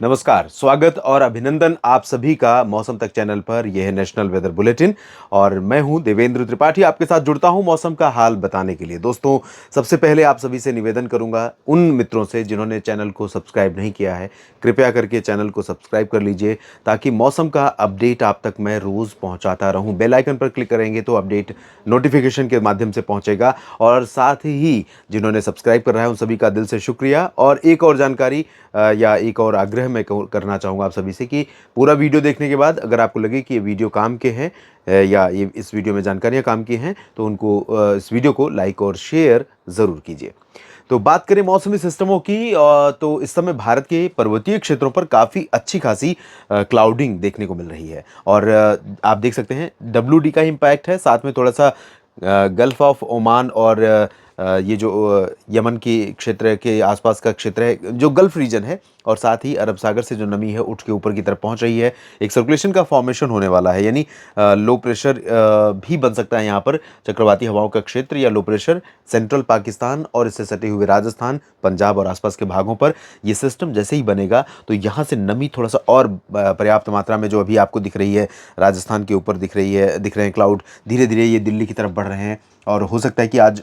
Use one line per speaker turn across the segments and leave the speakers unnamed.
नमस्कार, स्वागत और अभिनंदन आप सभी का मौसम तक चैनल पर। यह है नेशनल वेदर बुलेटिन और मैं हूं देवेंद्र त्रिपाठी, आपके साथ जुड़ता हूं मौसम का हाल बताने के लिए। दोस्तों, सबसे पहले आप सभी से निवेदन करूंगा, उन मित्रों से जिन्होंने चैनल को सब्सक्राइब नहीं किया है, कृपया करके चैनल को सब्सक्राइब कर लीजिए ताकि मौसम का अपडेट आप तक मैं रोज़ पहुंचाता रहूं। बेल आइकन पर क्लिक करेंगे तो अपडेट नोटिफिकेशन के माध्यम से पहुंचेगा। और साथ ही जिन्होंने सब्सक्राइब कर रहा है उन सभी का दिल से शुक्रिया। और एक और जानकारी या एक और आग्रह मैं करना चाहूँगा आप सभी से कि पूरा वीडियो देखने के बाद अगर आपको लगे कि ये वीडियो काम के हैं या ये इस वीडियो में जानकारियाँ काम की हैं तो उनको इस वीडियो को लाइक और शेयर ज़रूर कीजिए। तो बात करें मौसमी सिस्टमों की, तो इस समय भारत के पर्वतीय क्षेत्रों पर काफ़ी अच्छी खासी क्लाउडिंग देखने को मिल रही है। और आप देख सकते हैं WD का इम्पैक्ट है, साथ में थोड़ा सा गल्फ ऑफ ओमान और ये जो यमन की क्षेत्र के आसपास का क्षेत्र है, जो गल्फ रीजन है, और साथ ही अरब सागर से जो नमी है उठ के ऊपर की तरफ पहुंच रही है। एक सर्कुलेशन का फॉर्मेशन होने वाला है, यानी लो प्रेशर भी बन सकता है यहाँ पर, चक्रवाती हवाओं का क्षेत्र या लो प्रेशर सेंट्रल पाकिस्तान और इससे सटे हुए राजस्थान, पंजाब और आसपास के भागों पर ये सिस्टम जैसे ही बनेगा तो यहाँ से नमी थोड़ा सा और पर्याप्त मात्रा में, जो अभी आपको दिख रही है राजस्थान के ऊपर दिख रहे हैं क्लाउड, धीरे धीरे ये दिल्ली की तरफ बढ़ रहे हैं। और हो सकता है कि आज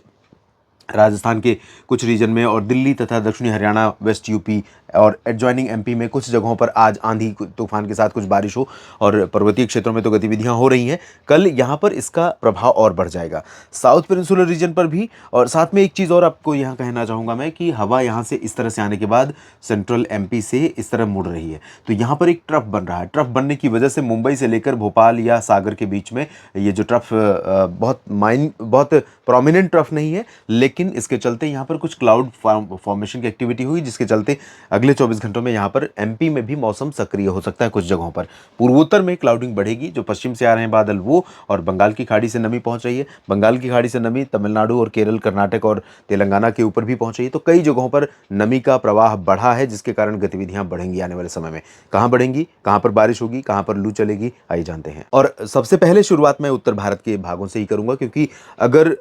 राजस्थान के कुछ रीजन में और दिल्ली तथा दक्षिणी हरियाणा, वेस्ट यूपी और एडजॉइनिंग एमपी में कुछ जगहों पर आज आंधी तूफान के साथ कुछ बारिश हो। और पर्वतीय क्षेत्रों में तो गतिविधियां हो रही हैं। कल यहां पर इसका प्रभाव और बढ़ जाएगा, साउथ पेनिनसुलर रीजन पर भी। और साथ में एक चीज़ और आपको यहाँ कहना चाहूँगा मैं कि हवा यहाँ से इस तरह से आने के बाद सेंट्रल एमपी से इस तरह मुड़ रही है, तो यहाँ पर एक ट्रफ बन रहा है। ट्रफ बनने की वजह से मुंबई से लेकर भोपाल या सागर के बीच में ये जो ट्रफ बहुत प्रोमिनेंट ट्रफ नहीं है, लेकिन इसके चलते यहाँ पर कुछ क्लाउड फॉर्मेशन की एक्टिविटी हुई, जिसके चलते अगले 24 घंटों में यहाँ पर एमपी में भी मौसम सक्रिय हो सकता है कुछ जगहों पर। पूर्वोत्तर में क्लाउडिंग बढ़ेगी, जो पश्चिम से आ रहे हैं बादल वो, और बंगाल की खाड़ी से नमी पहुंच रही है। बंगाल की खाड़ी से नमी तमिलनाडु और केरल, कर्नाटक और तेलंगाना के ऊपर भी पहुंच रही है। तो कई जगहों पर नमी का प्रवाह बढ़ा है, जिसके कारण गतिविधियां बढ़ेंगी आने वाले समय में। कहाँ बढ़ेंगी, कहाँ पर बारिश होगी, कहाँ पर लू चलेगी, आइए जानते हैं। और सबसे पहले शुरुआत मैं उत्तर भारत के भागों से ही करूंगा, क्योंकि अगर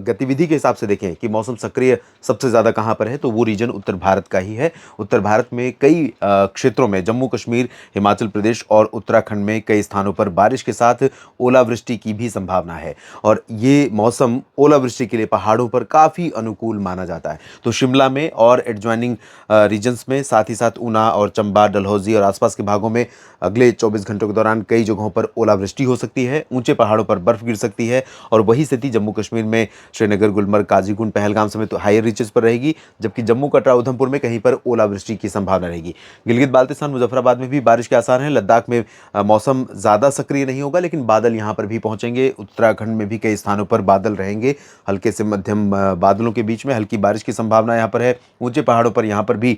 गतिविधि के हिसाब से देखें कि मौसम सक्रिय सबसे ज़्यादा कहाँ पर है, तो वो रीजन उत्तर भारत का ही है। उत्तर भारत में कई क्षेत्रों में, जम्मू कश्मीर, हिमाचल प्रदेश और उत्तराखंड में कई स्थानों पर बारिश के साथ ओलावृष्टि की भी संभावना है। और ये मौसम ओलावृष्टि के लिए पहाड़ों पर काफ़ी अनुकूल माना जाता है। तो शिमला में और एडजॉइनिंग रीजन्स में, साथ ही साथ ऊना और चंबा, डलहौजी और आसपास के भागों में अगले 24 घंटों के दौरान कई जगहों पर ओलावृष्टि हो सकती है। ऊंचे पहाड़ों पर बर्फ गिर सकती है। और वही स्थिति जम्मू कश्मीर में श्रीनगर, गुलमर्ग, काजीगुंड, पहलगाम समेत हायर रीचेस पर रहेगी, जबकि जम्मू, कटरा, उधमपुर में कहीं पर ओलावृष्टि की संभावना रहेगी। गिलगित बाल्टिस्तान, मुजफ्फराबाद में भी बारिश के आसार हैं। लद्दाख में मौसम ज़्यादा सक्रिय नहीं होगा, लेकिन बादल यहाँ पर भी पहुंचेंगे। उत्तराखंड में भी कई स्थानों पर बादल रहेंगे, हल्के से मध्यम बादलों के बीच में हल्की बारिश की संभावना यहाँ पर है। ऊंचे पहाड़ों पर यहाँ पर भी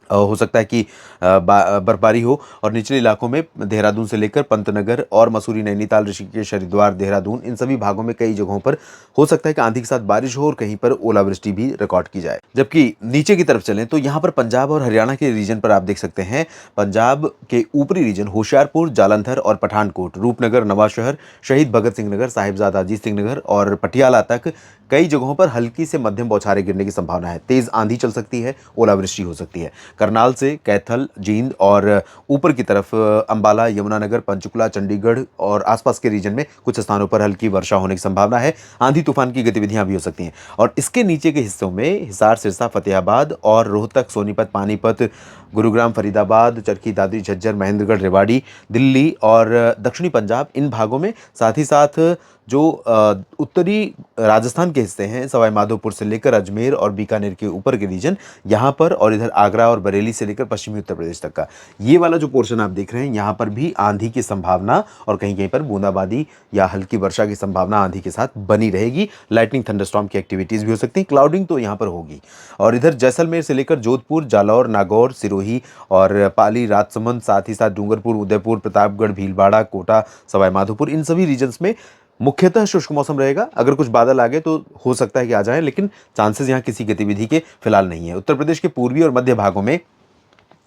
हो सकता है कि बर्फबारी हो। और निचले इलाकों में देहरादून से लेकर पंतनगर और मसूरी, नैनीताल, ऋषिकेश, हरिद्वार, देहरादून, इन सभी भागों में कई जगहों पर हो सकता है कि आंधी के साथ बारिश हो और कहीं पर ओलावृष्टि भी रिकॉर्ड की जाए। जबकि नीचे की तरफ चलें तो यहाँ पर पंजाब और हरियाणा के रीजन पर आप देख सकते हैं, पंजाब के ऊपरी रीजन होशियारपुर, जालंधर और पठानकोट, रूपनगर, नवांशहर, शहीद भगत सिंह नगर, साहिबजादा अजीत सिंह नगर और पटियाला तक कई जगहों पर हल्की से मध्यम बौछारें गिरने की संभावना है। तेज आंधी चल सकती है, ओलावृष्टि हो सकती है। करनाल से कैथल, जींद और ऊपर की तरफ अंबाला, यमुनानगर, पंचकुला, चंडीगढ़ और आसपास के रीजन में कुछ स्थानों पर हल्की वर्षा होने की संभावना है। आंधी तूफान की गतिविधियां भी हो सकती हैं। और इसके नीचे के हिस्सों में हिसार, सिरसा, फतेहाबाद और रोहतक, सोनीपत, पानीपत, गुरुग्राम, फरीदाबाद, चरखी दादरी, झज्जर, महेंद्रगढ़, रेवाड़ी, दिल्ली और दक्षिणी पंजाब, इन भागों में, साथ ही साथ जो उत्तरी राजस्थान के हिस्से हैं, सवाई माधोपुर से लेकर अजमेर और बीकानेर के ऊपर के रीजन, यहाँ पर, और इधर आगरा और बरेली से लेकर पश्चिमी उत्तर प्रदेश तक का ये वाला जो पोर्शन आप देख रहे हैं, यहाँ पर भी आंधी की संभावना और कहीं कहीं पर बूंदाबांदी या हल्की वर्षा की संभावना आंधी के साथ बनी रहेगी। लाइटनिंग, थंडरस्टॉर्म की एक्टिविटीज़ भी हो सकती हैं। क्लाउडिंग तो यहाँ पर होगी। और इधर जैसलमेर से लेकर जोधपुर, जालौर, नागौर, सिरोही और पाली, राजसमंद, साथ ही साथ डूंगरपुर, उदयपुर, प्रतापगढ़, भीलवाड़ा, कोटा, सवाई माधोपुर, इन सभी रीजन्स में मुख्यतः शुष्क मौसम रहेगा। अगर कुछ बादल आ गए तो हो सकता है कि आ जाएं, लेकिन चांसेस यहाँ किसी गतिविधि के फिलहाल नहीं है। उत्तर प्रदेश के पूर्वी और मध्य भागों में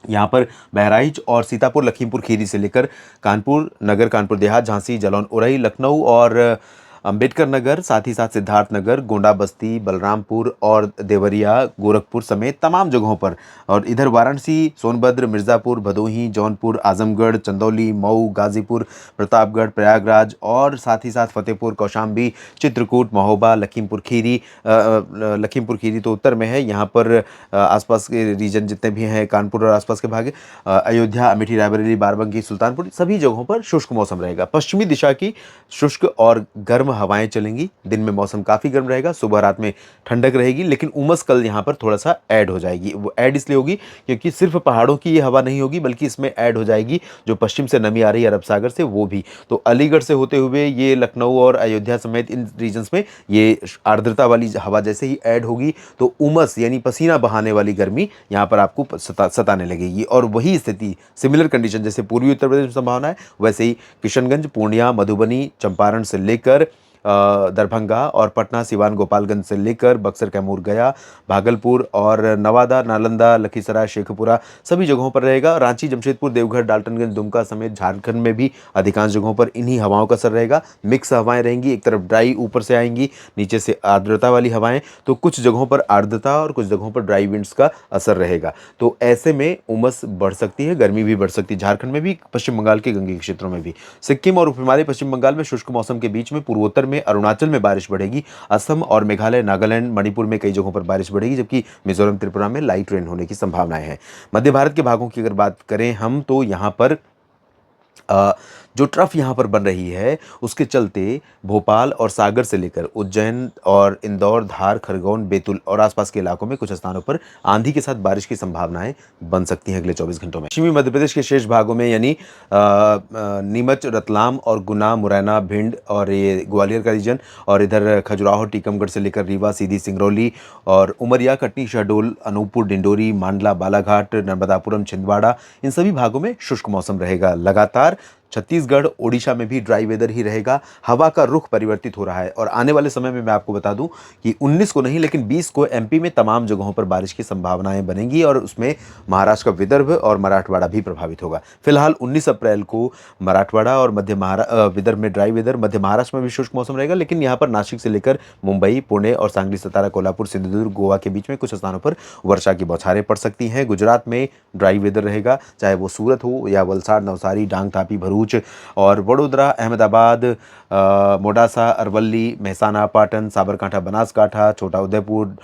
यहाँ पर बहराइच और सीतापुर, लखीमपुर खीरी से लेकर कानपुर नगर, कानपुर देहात, झांसी, जालौन, उरई, लखनऊ और अंबेडकर नगर, साथ ही साथ सिद्धार्थ नगर, गोंडा बस्ती, बलरामपुर और देवरिया, गोरखपुर समेत तमाम जगहों पर, और इधर वाराणसी, सोनभद्र, मिर्ज़ापुर, भदोही, जौनपुर, आजमगढ़, चंदौली, मऊ, गाजीपुर, प्रतापगढ़, प्रयागराज और साथ ही साथ फतेहपुर, कौशाम्बी, चित्रकूट, महोबा, लखीमपुर खीरी तो उत्तर में है, यहाँ पर आसपास के रीजन जितने भी हैं, कानपुर और आसपास के भाग, अयोध्या, अमेठी, रायबरेली, बाराबंकी, सुल्तानपुर, सभी जगहों पर शुष्क मौसम रहेगा। पश्चिमी दिशा की शुष्क और गर्म हवाएं चलेंगी। दिन में मौसम काफ़ी गर्म रहेगा, सुबह रात में ठंडक रहेगी, लेकिन उमस कल यहाँ पर थोड़ा सा ऐड हो जाएगी। वो ऐड इसलिए होगी क्योंकि सिर्फ पहाड़ों की ये हवा नहीं होगी, बल्कि इसमें ऐड हो जाएगी जो पश्चिम से नमी आ रही है अरब सागर से, वो भी। तो अलीगढ़ से होते हुए ये लखनऊ और अयोध्या समेत इन रीजन्स में ये आर्द्रता वाली हवा जैसे ही ऐड होगी तो उमस यानी पसीना बहाने वाली गर्मी यहाँ पर आपको सताने लगेगी। और वही स्थिति, सिमिलर कंडीशन जैसे पूर्वी उत्तर प्रदेश में संभावना है, वैसे ही किशनगंज, पूर्णिया, मधुबनी, चंपारण से लेकर दरभंगा और पटना, सिवान, गोपालगंज से लेकर बक्सर, कैमूर, गया, भागलपुर और नवादा, नालंदा, लखीसराय, शेखपुरा सभी जगहों पर रहेगा। रांची, जमशेदपुर, देवघर, डाल्टनगंज, दुमका समेत झारखंड में भी अधिकांश जगहों पर इन्हीं हवाओं का असर रहेगा। मिक्स हवाएं रहेंगी, एक तरफ ड्राई ऊपर से आएंगी, नीचे से आर्द्रता वाली हवाएं, तो कुछ जगहों पर आर्द्रता और कुछ जगहों पर ड्राई विंड्स का असर रहेगा। तो ऐसे में उमस बढ़ सकती है, गर्मी भी बढ़ सकती है, झारखंड में भी, पश्चिम बंगाल के गंगे क्षेत्रों में भी। सिक्किम और हिमालय पश्चिम बंगाल में शुष्क मौसम के बीच में पूर्वोत्तर में अरुणाचल में बारिश बढ़ेगी। असम और मेघालय, नागालैंड, मणिपुर में कई जगहों पर बारिश बढ़ेगी, जबकि मिजोरम, त्रिपुरा में लाइट रेन होने की संभावनाएं हैं। मध्य भारत के भागों की अगर बात करें हम, तो यहाँ पर जो ट्रफ यहाँ पर बन रही है उसके चलते भोपाल और सागर से लेकर उज्जैन और इंदौर, धार, खरगोन, बैतूल और आसपास के इलाकों में कुछ स्थानों पर आंधी के साथ बारिश की संभावनाएं बन सकती हैं अगले 24 घंटों में। पश्चिमी मध्य प्रदेश के शेष भागों में यानी नीमच, रतलाम और गुना, मुरैना, भिंड और ये ग्वालियर का रीजन, और इधर खजुराहो, टीकमगढ़ से लेकर रीवा, सीधी, सिंगरौली और उमरिया, कटनी, शहडोल, अनूपपुर, डिंडोरी, मांडला, बालाघाट, नर्मदापुरम, छिंदवाड़ा, इन सभी भागों में शुष्क मौसम रहेगा लगातार। छत्तीसगढ़, ओडिशा में भी ड्राई वेदर ही रहेगा। हवा का रुख परिवर्तित हो रहा है और आने वाले समय में मैं आपको बता दूं कि 19 को नहीं लेकिन 20 को एमपी में तमाम जगहों पर बारिश की संभावनाएं बनेंगी और उसमें महाराष्ट्र का विदर्भ और मराठवाड़ा भी प्रभावित होगा। फिलहाल 19 अप्रैल को मराठवाड़ा और विदर्भ में ड्राई वेदर, मध्य महाराष्ट्र में भी शुष्क मौसम रहेगा, लेकिन यहाँ पर नासिक से लेकर मुंबई, पुणे और सांगली, सतारा, कोल्हापुर, सिंधुदुर्ग, गोवा के बीच में कुछ स्थानों पर वर्षा की बौछारें पड़ सकती हैं। गुजरात में ड्राई वेदर रहेगा, चाहे वो सूरत हो या वलसाड़, नवसारी, डांग, तापी, भरूच और वडोदरा, अहमदाबाद, मोडासा, अरवली, मेहसाना, पाटन, साबरकांठा, बनासकांठा, छोटा उदयपुर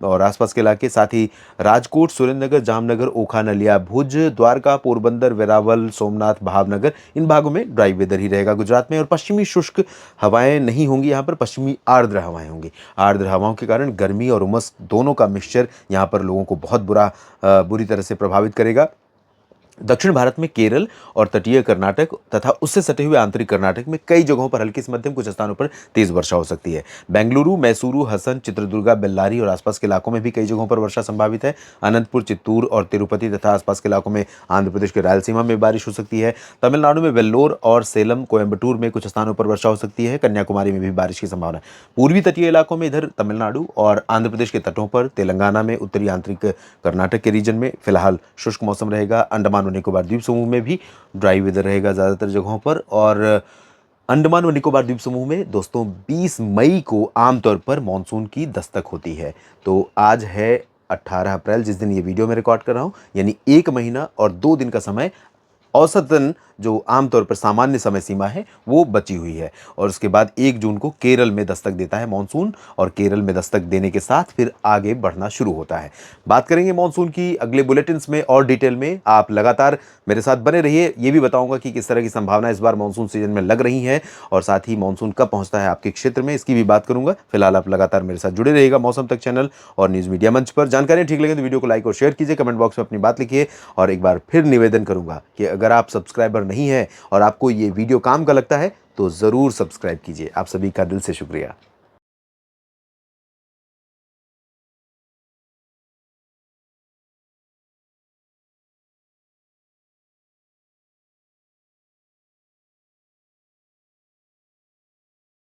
और आसपास के इलाके, साथ ही राजकोट, सुरेंद्रनगर, जामनगर, ओखा, नलिया, भुज, द्वारका, पोरबंदर, वेरावल, सोमनाथ, भावनगर, इन भागों में ड्राई वेदर ही रहेगा गुजरात में। और पश्चिमी शुष्क हवाएं नहीं होंगी, यहाँ पर पश्चिमी आर्द्र हवाएं होंगी। आर्द्र हवाओं के कारण गर्मी और उमस दोनों का मिक्सचर यहाँ पर लोगों को बहुत बुरी तरह से प्रभावित करेगा। दक्षिण भारत में केरल और तटीय कर्नाटक तथा उससे सटे हुए आंतरिक कर्नाटक में कई जगहों पर हल्की से मध्यम, कुछ स्थानों पर तेज वर्षा हो सकती है। बेंगलुरु, मैसूरू, हसन, चित्रदुर्गा, बेल्लारी और आसपास के इलाकों में भी कई जगहों पर वर्षा संभावित है। अनंतपुर, चित्तूर और तिरुपति तथा आसपास के इलाकों में आंध्र प्रदेश के रायलसीमा में बारिश हो सकती है। तमिलनाडु में वेल्लोर और सेलम, कोयम्बटूर में कुछ स्थानों पर वर्षा हो सकती है। कन्याकुमारी में भी बारिश की संभावना है। पूर्वी तटीय इलाकों में इधर तमिलनाडु और आंध्र प्रदेश के तटों पर, तेलंगाना में, उत्तरी आंतरिक कर्नाटक के रीजन में फिलहाल शुष्क मौसम रहेगा। अंडमान और निकोबार द्वीप समूह में भी ड्राई वेदर रहेगा ज़्यादातर जगहों पर। और अंडमान और निकोबार द्वीप समूह में दोस्तों 20 मई को आमतौर पर मानसून की दस्तक होती है। तो आज है 18 अप्रैल, जिस दिन ये वीडियो मैं रिकॉर्ड कर रहा हूँ, यानी 1 महीना और 2 दिन का समय औसतन जो आमतौर पर सामान्य समय सीमा है वो बची हुई है। और उसके बाद 1 जून को केरल में दस्तक देता है मानसून, और केरल में दस्तक देने के साथ फिर आगे बढ़ना शुरू होता है। बात करेंगे मानसून की अगले बुलेटिन्स में और डिटेल में। आप लगातार मेरे साथ बने रहिए। ये भी बताऊंगा कि किस तरह की संभावना इस बार मानसून सीजन में लग रही है और साथ ही मानसून कब पहुंचता है आपके क्षेत्र में, इसकी भी बात करूंगा। फिलहाल आप लगातार मेरे साथ जुड़े रहिएगा मौसम तक चैनल और न्यूज़ मीडिया मंच पर। जानकारी ठीक लगे तो वीडियो को लाइक और शेयर कीजिए, कमेंट बॉक्स में अपनी बात लिखिए। और एक बार फिर निवेदन करूंगा कि अगर आप सब्सक्राइबर नहीं है और आपको ये वीडियो काम का लगता है तो ज़रूर सब्सक्राइब कीजिए। आप सभी का दिल से शुक्रिया।